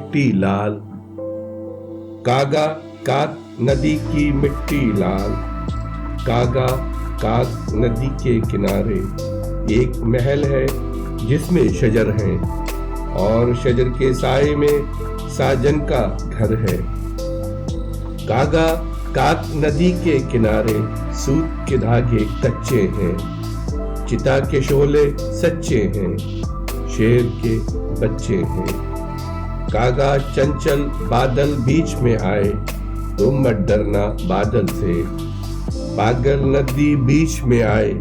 मिट्टी लाल। कागा काग नदी की मिट्टी लाल। कागा काग नदी के किनारे एक महल है जिसमें शजर हैं और शजर के साए में साजन का घर है। कागा काग नदी के किनारे सूत के धागे कच्चे हैं, चिता के शोले सच्चे हैं, शेर के बच्चे हैं। कागा चंचल बादल बीच में आए, तुम मत डरना बादल से। पागल नदी बीच में आए,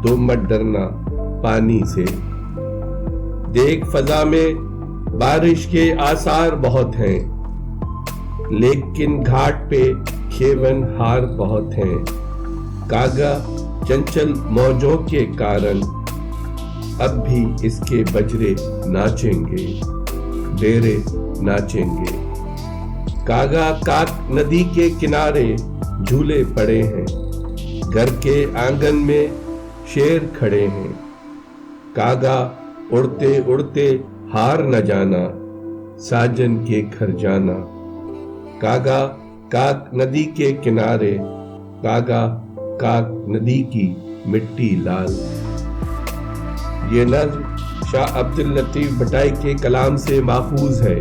तुम मत डरना पानी से। देख फजा में बारिश के आसार बहुत हैं, लेकिन घाट पे खेवन हार बहुत हैं। कागा चंचल मौजों के कारण अब भी इसके बजरे नाचेंगे, डेरे नाचेंगे। कागा काग नदी के किनारे झूले पड़े हैं, घर के आंगन में शेर खड़े हैं। कागा उड़ते उड़ते हार न जाना, साजन के घर जाना। कागा काग नदी के किनारे, कागा काग नदी की मिट्टी लाल। ये नज़्म शाह अब्दुल लतीफ भटाई के कलाम से माखूज है।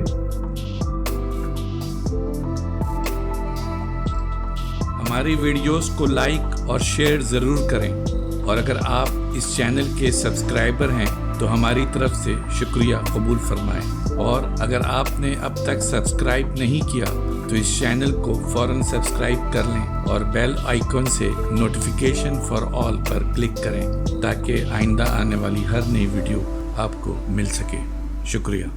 हमारी वीडियोस को लाइक और शेयर ज़रूर करें, और अगर आप इस चैनल के सब्सक्राइबर हैं तो हमारी तरफ से शुक्रिया कबूल फरमाएं। और अगर आपने अब तक सब्सक्राइब नहीं किया तो इस चैनल को फ़ौरन सब्सक्राइब कर लें और बेल आइकन से नोटिफिकेशन फॉर ऑल पर क्लिक करें ताकि आइंदा आने वाली हर नई वीडियो आपको मिल सके। शुक्रिया।